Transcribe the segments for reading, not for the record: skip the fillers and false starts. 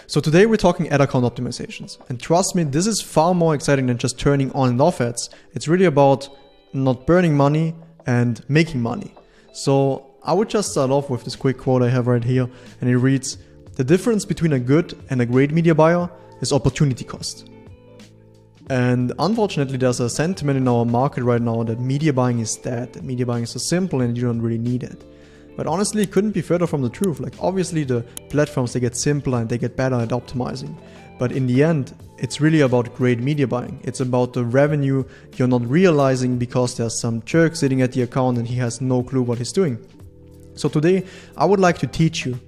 So today we're talking ad account optimizations. And trust me, this is far more exciting than just turning on and off ads. It's really about not burning money and making money. So I would just start off with this quick quote I have right here. And it reads, "The difference between a good and a great media buyer is opportunity cost." And unfortunately, there's a sentiment in our market right now that media buying is dead, that media buying is so simple and you don't really need it. But honestly, it couldn't be further from the truth. Like obviously the platforms, they get simpler and they get better at optimizing. But in the end, it's really about great media buying. It's about the revenue you're not realizing because there's some jerk sitting at the account and he has no clue what he's doing. So today, I would like to teach you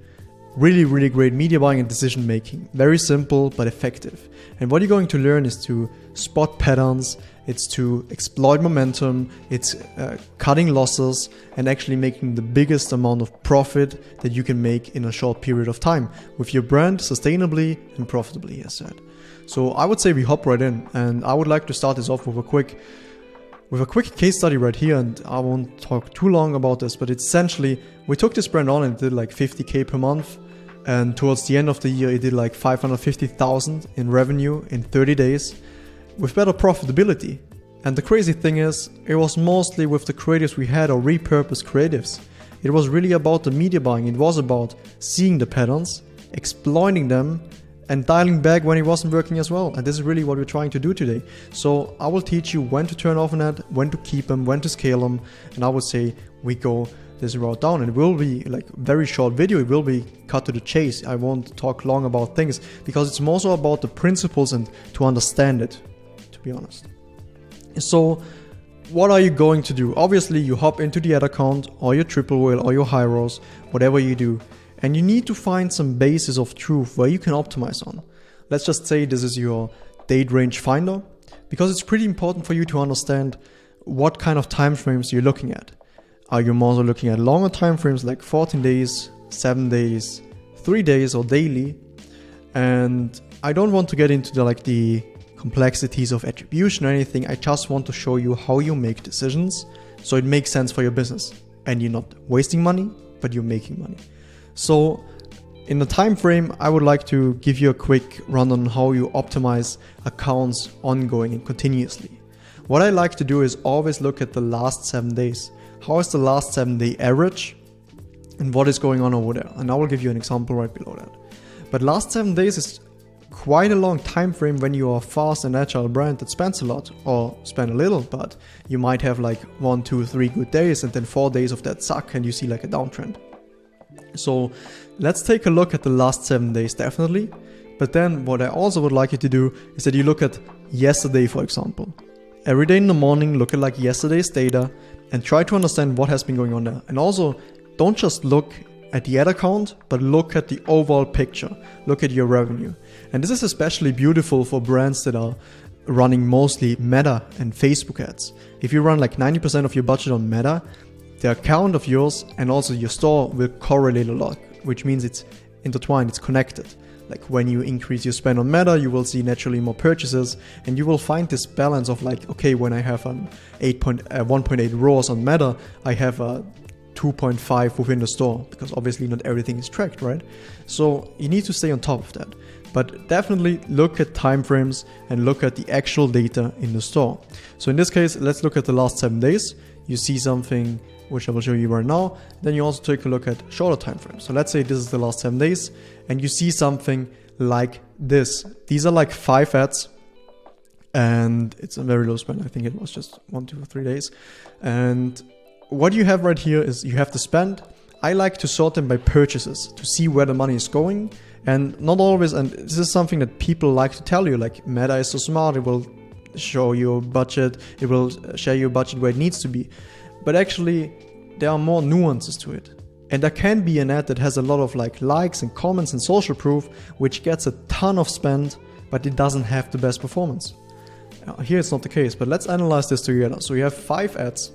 really great media buying and decision making. Very simple, but effective. And what you're going to learn is to spot patterns, it's to exploit momentum, it's cutting losses and actually making the biggest amount of profit that you can make in a short period of time with your brand sustainably and profitably, as said. So I would say we hop right in, and I would like to start this off with a quick case study right here, and I won't talk too long about this, but it's essentially, we took this brand on and it did like 50K per month, and towards the end of the year it did like 550,000 in revenue in 30 days with better profitability. And the crazy thing is, it was mostly with the creatives we had, or repurposed creatives. It was really about the media buying. It was about seeing the patterns, exploiting them, and dialing back when it wasn't working as well. And this is really what we're trying to do today. So I will teach you when to turn off an ad, when to keep them, when to scale them. And I would say we go this route down. And it will be like a very short video. It will be cut to the chase. I won't talk long about things because it's more so about the principles and to understand it, to be honest. So what are you going to do? Obviously you hop into the ad account or your triple whale or your high rows, whatever you do. And you need to find some basis of truth where you can optimize on. Let's just say this is your date range finder, because it's pretty important for you to understand what kind of time frames you're looking at. Are you more so looking at longer time frames like 14 days, 7 days, 3 days or daily? And I don't want to get into the complexities of attribution or anything. I just want to show you how you make decisions so it makes sense for your business and you're not wasting money, but you're making money. So in the time frame, I would like to give you a quick run on how you optimize accounts ongoing and continuously. What I like to do is always look at the last 7 days. How is the last 7-day average and what is going on over there? And I will give you an example right below that. But last 7 days is quite a long time frame when you are a fast and agile brand that spends a lot or spend a little, but you might have like 1, 2, 3 good days and then 4 days of that suck and you see like a downtrend. So let's take a look at the last 7 days definitely. But then what I also would like you to do is that you look at yesterday, for example. Every day in the morning, look at like yesterday's data and try to understand what has been going on there. And also don't just look at the ad account, but look at the overall picture. Look at your revenue. And this is especially beautiful for brands that are running mostly Meta and Facebook ads. If you run like 90% of your budget on Meta, the account of yours and also your store will correlate a lot, which means it's intertwined, it's connected. Like when you increase your spend on Meta, you will see naturally more purchases and you will find this balance of like, okay, when I have 1.8 ROAS on Meta, I have a 2.5 within the store, because obviously not everything is tracked, right? So you need to stay on top of that. But definitely look at timeframes and look at the actual data in the store. So in this case, let's look at the last 7 days. You see something which I will show you right now. Then you also take a look at shorter time frames. So let's say this is the last 7 days and you see something like this. These are like 5 ads and it's a very low spend. I think it was just 1, 2, 3 days. And what you have right here is you have the spend. I like to sort them by purchases to see where the money is going. And not always, and this is something that people like to tell you, like Meta is so smart, it will show your budget, it will share your budget where it needs to be. But actually, there are more nuances to it. And there can be an ad that has a lot of likes and comments and social proof, which gets a ton of spend, but it doesn't have the best performance. Here it's not the case, but let's analyze this together. So you have 5 ads,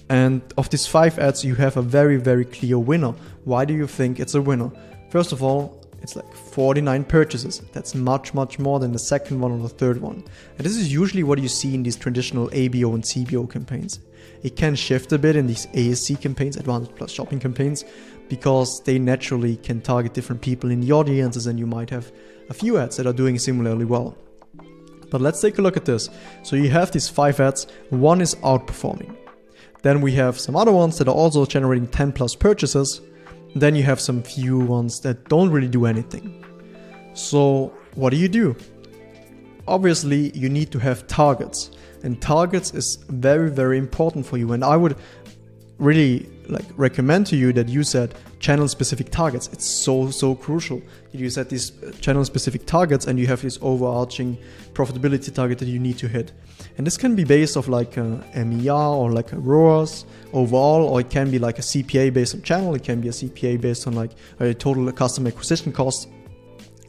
and of these 5 ads, you have a very clear winner. Why do you think it's a winner? First of all, it's like 49 purchases. That's much more than the second one or the third one. And this is usually what you see in these traditional ABO and CBO campaigns. It can shift a bit in these ASC campaigns, Advanced Plus Shopping campaigns, because they naturally can target different people in the audiences, and you might have a few ads that are doing similarly well. But let's take a look at this. So you have these 5 ads, one is outperforming. Then we have some other ones that are also generating 10 plus purchases. Then you have some few ones that don't really do anything. So what do? Obviously, you need to have targets, and targets is very, very important for you. And I would really recommend to you that you set channel specific targets. It's so crucial. You set these channel specific targets and you have this overarching profitability target that you need to hit. And this can be based off like a MER or like a ROAS overall, or it can be like a CPA based on channel. It can be a CPA based on like a total customer acquisition cost.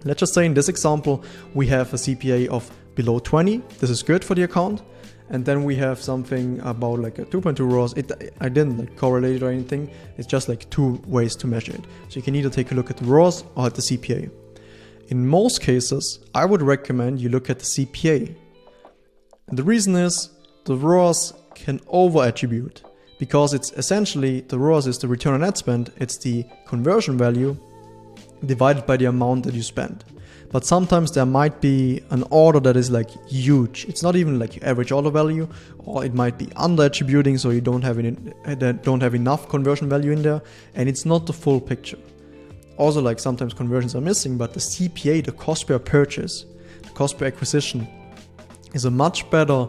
Let's just say in this example, we have a CPA of below 20. This is good for the account. And then we have something about like a 2.2 ROAS. I didn't correlate it or anything. It's just like 2 ways to measure it. So you can either take a look at the ROAS or at the CPA. In most cases, I would recommend you look at the CPA. And the reason is the ROAS can over attribute, because it's essentially, the ROAS is the return on ad spend. It's the conversion value divided by the amount that you spend. But sometimes there might be an order that is like huge. It's not even like your average order value, or it might be under attributing, so you don't have enough conversion value in there, and it's not the full picture. Also, like sometimes conversions are missing, but the CPA, the cost per purchase, the cost per acquisition, is a much better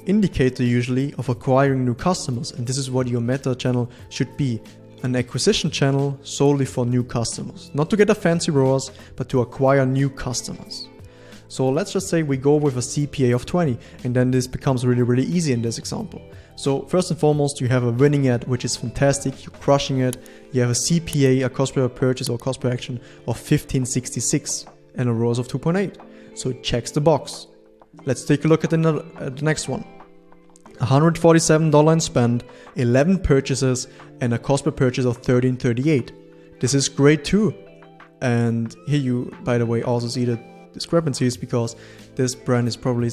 indicator usually of acquiring new customers. And this is what your meta channel should be. An acquisition channel solely for new customers. Not to get a fancy ROAS, but to acquire new customers. So let's just say we go with a CPA of 20, and then this becomes really, really easy in this example. So first and foremost, you have a winning ad, which is fantastic. You're crushing it. You have a CPA, a cost per purchase or cost per action of 1566 and a ROAS of 2.8. So it checks the box. Let's take a look at the next one. $147 in spend, 11 purchases, and a cost per purchase of $13.38. This is great too. And here you, by the way, also see the discrepancies, because this brand is probably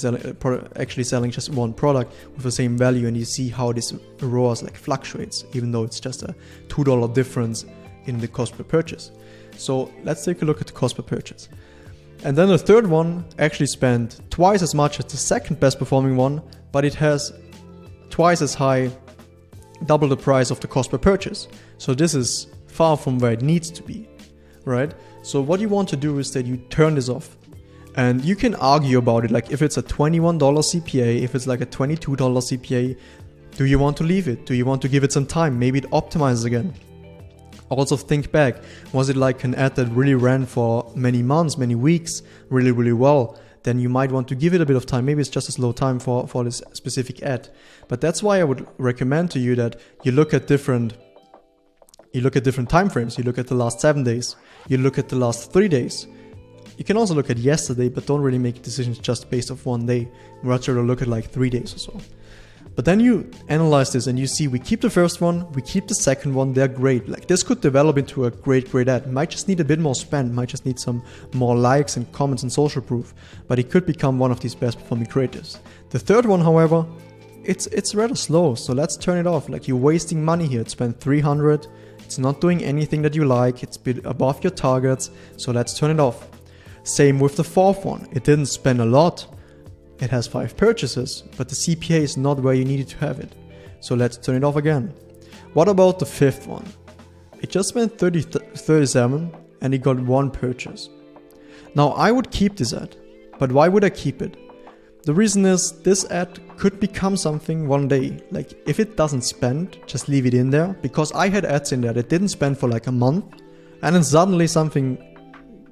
actually selling just one product with the same value, and you see how this ROAS fluctuates, even though it's just a $2 difference in the cost per purchase. So let's take a look at the cost per purchase. And then the third one actually spent twice as much as the second best performing one, but it has twice as high, double the price of the cost per purchase. So this is far from where it needs to be, right? So what you want to do is that you turn this off. And you can argue about it, like if it's a $21 CPA, if it's like a $22 CPA, do you want to leave it? Do you want to give it some time? Maybe it optimizes again. Also think back, was it like an ad that really ran for many months, many weeks, really, really well? Then you might want to give it a bit of time. Maybe it's just a slow time for this specific ad. But that's why I would recommend to you that you look at different time frames. You look at the last 7 days. You look at the last 3 days. You can also look at yesterday, but don't really make decisions just based off 1 day. Rather look at like 3 days or so. But then you analyze this and you see we keep the first one, we keep the second one, they're great. Like this could develop into a great ad. Might just need a bit more spend, might just need some more likes and comments and social proof, but it could become one of these best performing creatives. The third one, however, it's rather slow, so let's turn it off. Like you're wasting money here. It spent $300, it's not doing anything that you like, it's a bit above your targets, so let's turn it off. Same with the fourth one, it didn't spend a lot. It has 5 purchases, but the CPA is not where you needed to have it. So let's turn it off again. What about the fifth one? It just spent 37 and it got 1 purchase. Now I would keep this ad, but why would I keep it? The reason is this ad could become something one day. Like if it doesn't spend, just leave it in there, because I had ads in there that didn't spend for like a month, and then suddenly something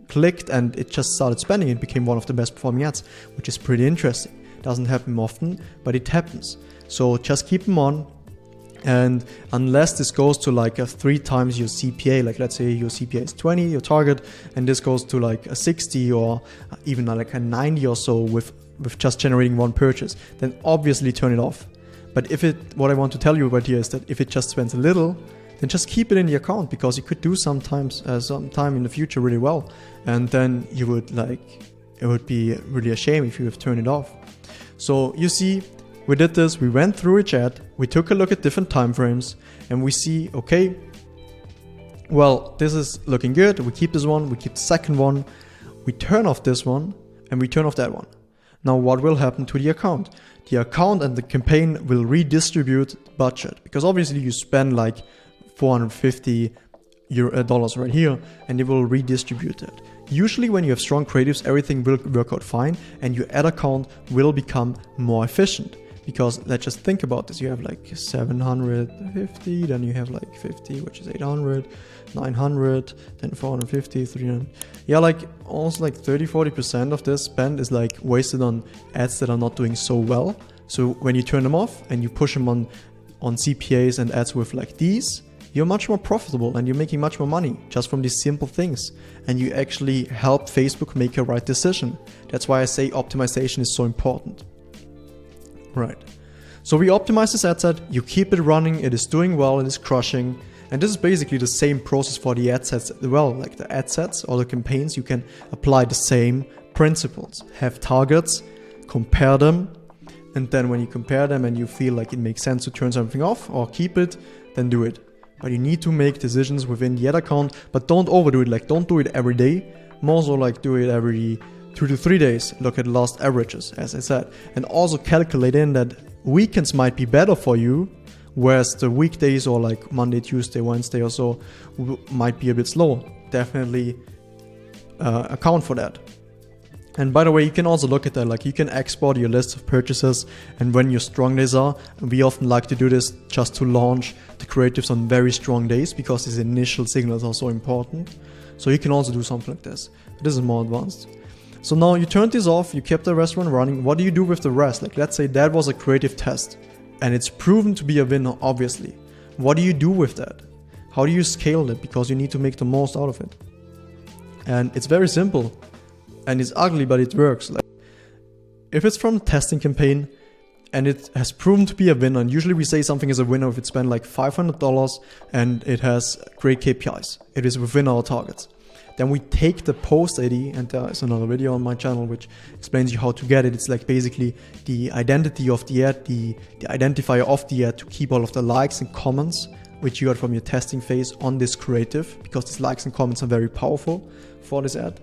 clicked and it just started spending. It became one of the best performing ads, which is pretty interesting. Doesn't happen often, but it happens. So just keep them on. And unless this goes to like a 3 times your CPA, like let's say your CPA is 20, your target, and this goes to like a 60 or even like a 90 or so with just generating 1 purchase, then obviously turn it off. But what I want to tell you about here is that if it just spends a little, then just keep it in the account, because you could do some time in the future really well, and then it would be really a shame if you have turned it off. So you see, we did this, we went through each ad, we took a look at different time frames, and we see, okay, well, this is looking good. We keep this one, we keep the second one, we turn off this one, and we turn off that one. Now what will happen to the account? The account and the campaign will redistribute the budget, because obviously you spend like $450 right here, and it will redistribute it. Usually when you have strong creatives, everything will work out fine and your ad account will become more efficient. Because let's just think about this. You have like 750, then you have like 50, which is 800, 900, then 450, 300. Yeah, like almost like 30-40% of this spend is like wasted on ads that are not doing so well. So when you turn them off and you push them on CPAs and ads with like these, you're much more profitable and you're making much more money just from these simple things. And you actually help Facebook make a right decision. That's why I say optimization is so important. Right. So we optimize this ad set, you keep it running, it is doing well, it is crushing. And this is basically the same process for the ad sets as well. Like the ad sets or the campaigns, you can apply the same principles. Have targets, compare them, and then when you compare them and you feel like it makes sense to turn something off or keep it, then do it. But you need to make decisions within the ad account, but don't overdo it. Like don't do it every day. More so like do it every 2 to 3 days. Look at last averages, as I said. And also calculate in that weekends might be better for you, whereas the weekdays or like Monday, Tuesday, Wednesday or so might be a bit slower. Definitely account for that. And by the way, you can also look at that, like you can export your list of purchases and when your strong days are. And we often like to do this just to launch the creatives on very strong days because these initial signals are so important. So you can also do something like this. This is more advanced. So now you turned this off, you kept the restaurant running. What do you do with the rest? Like let's say that was a creative test and it's proven to be a winner, obviously. What do you do with that? How do you scale it? Because you need to make the most out of it. And it's very simple and it's ugly, but it works. Like, if it's from a testing campaign and it has proven to be a winner, and usually we say something is a winner if it spent like $500 and it has great KPIs. It is within our targets. Then we take the post ID, and there is another video on my channel which explains you how to get it. It's like basically the identity of the ad, the identifier of the ad to keep all of the likes and comments which you got from your testing phase on this creative, because these likes and comments are very powerful for this ad.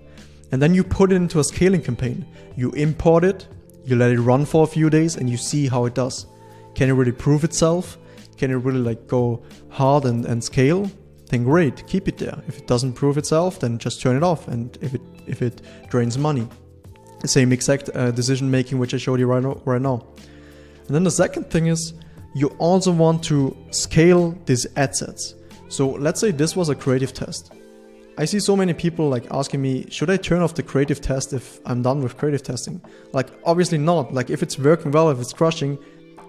And then you put it into a scaling campaign. You import it, you let it run for a few days and you see how it does. Can it really prove itself? Can it really like go hard and scale? Then great, keep it there. If it doesn't prove itself, then just turn it off. And if it drains money, the same exact decision making which I showed you right now. And then the second thing is you also want to scale these ad sets. So let's say this was a creative test. I see so many people like asking me, should I turn off the creative test if I'm done with creative testing? Like obviously not. Like if it's working well, if it's crushing,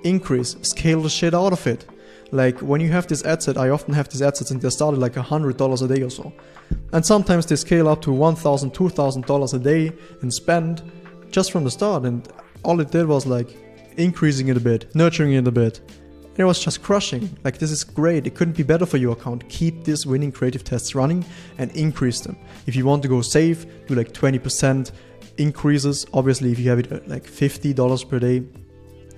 increase, scale the shit out of it. Like when you have this ad set, I often have these ad sets and they started like $100 a day or so. And sometimes they scale up to $1,000, $2,000 a day in spend just from the start. And all it did was like increasing it a bit, nurturing it a bit. And it was just crushing. Like this is great. It couldn't be better for your account. Keep these winning creative tests running and increase them. If you want to go safe, do like 20% increases. Obviously, if you have it at like $50 per day,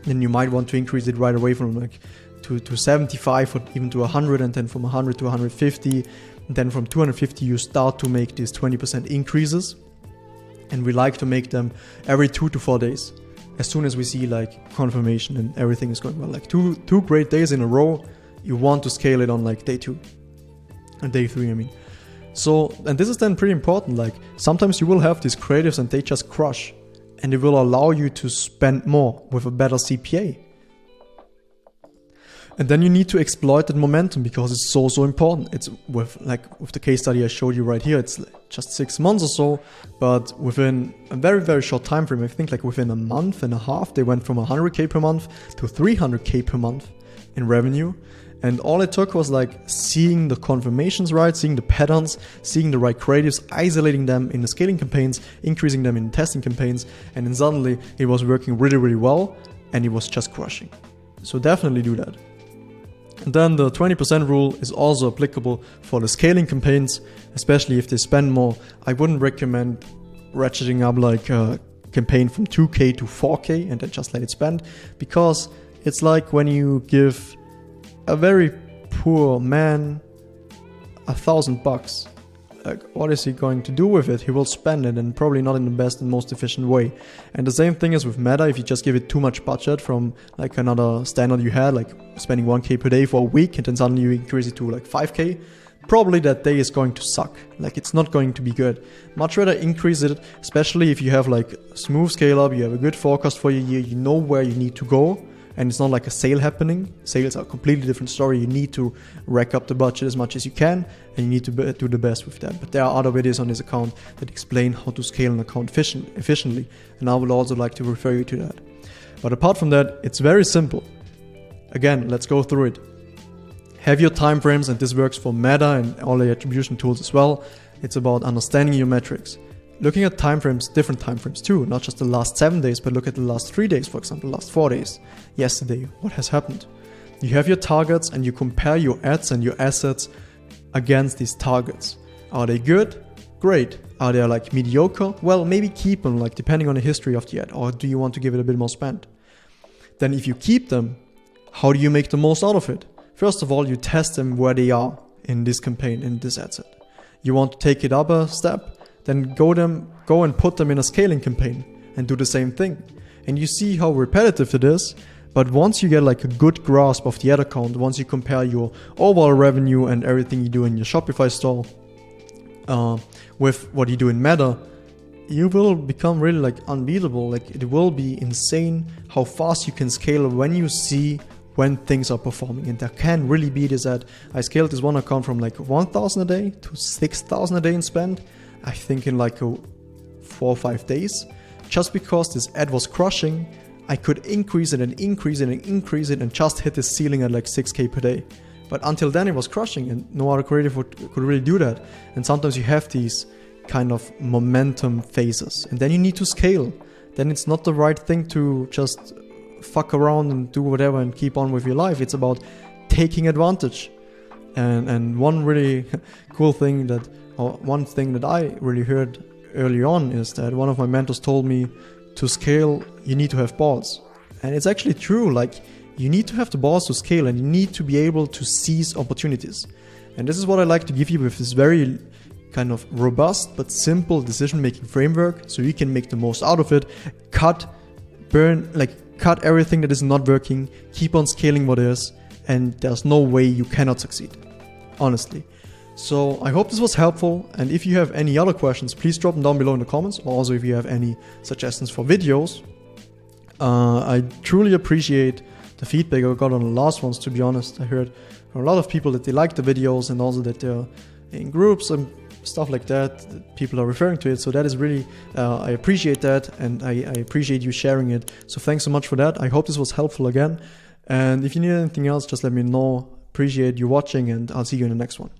then you might want to increase it right away from like to 75 or even to 100, and then from 100 to 150, and then from 250 you start to make these 20% increases. And we like to make them every 2 to 4 days, as soon as we see like confirmation and everything is going well. Like two great days in a row, you want to scale it on like day 2 and day 3, I mean. So, and this is then pretty important. Like sometimes you will have these creatives and they just crush, and it will allow you to spend more with a better CPA. And then you need to exploit that momentum because it's so important. It's with the case study I showed you right here, it's just 6 months or so, but within a very short time frame, I think like within a month and a half, they went from 100K per month to 300K per month in revenue. And all it took was like seeing the confirmations right, seeing the patterns, seeing the right creatives, isolating them in the scaling campaigns, increasing them in testing campaigns, and then suddenly it was working really well and it was just crushing. So definitely do that. And then the 20% rule is also applicable for the scaling campaigns, especially if they spend more. I wouldn't recommend ratcheting up like a campaign from 2K to 4K and then just let it spend, because it's like when you give a very poor man $1,000, like, what is he going to do with it? He will spend it, and probably not in the best and most efficient way. And the same thing is with Meta. If you just give it too much budget from like another standard you had, like spending 1K per day for a week, and then suddenly you increase it to like 5K, probably that day is going to suck. Like, it's not going to be good. Much rather increase it, especially if you have like smooth scale up, you have a good forecast for your year, you know where you need to go, and it's not like a sale happening. Sales are a completely different story. You need to rack up the budget as much as you can, and you need to do the best with that. But there are other videos on this account that explain how to scale an account efficiently, and I would also like to refer you to that. But apart from that, it's very simple. Again, let's go through it. Have your time frames, and this works for Meta and all the attribution tools as well. It's about understanding your metrics. Looking at time frames, different time frames too, not just the last 7 days, but look at the last 3 days, for example, last 4 days. Yesterday, what has happened? You have your targets and you compare your ads and your assets against these targets. Are they good? Great. Are they like mediocre? Well, maybe keep them, like depending on the history of the ad, or do you want to give it a bit more spend? Then if you keep them, how do you make the most out of it? First of all, you test them where they are in this campaign, in this ad set. You want to take it up a step? Then go and put them in a scaling campaign and do the same thing. And you see how repetitive it is, but once you get like a good grasp of the ad account, once you compare your overall revenue and everything you do in your Shopify store with what you do in Meta, you will become really like unbeatable. Like, it will be insane how fast you can scale when you see when things are performing. And there can really be this ad. I scaled this one account from like 1,000 a day to 6,000 a day in spend, I think in like 4 or 5 days. Just because this ad was crushing, I could increase it and increase it and increase it and just hit the ceiling at like 6K per day. But until then it was crushing, and no other creative could really do that. And sometimes you have these kind of momentum phases, and then you need to scale. Then it's not the right thing to just fuck around and do whatever and keep on with your life. It's about taking advantage. And one really cool thing that, or one thing that I really heard early on, is that one of my mentors told me, to scale, you need to have balls. And it's actually true. Like, you need to have the balls to scale, and you need to be able to seize opportunities. And this is what I like to give you with this very kind of robust but simple decision-making framework, so you can make the most out of it, cut everything that is not working, keep on scaling what is, and there's no way you cannot succeed, honestly. So I hope this was helpful, and if you have any other questions, please drop them down below in the comments, or also if you have any suggestions for videos. I truly appreciate the feedback I got on the last ones, to be honest. I heard from a lot of people that they like the videos, and also that they're in groups and stuff like that people are referring to it. So that is really, I appreciate that, and I appreciate you sharing it. So thanks so much for that. I hope this was helpful again. And if you need anything else, just let me know. Appreciate you watching, and I'll see you in the next one.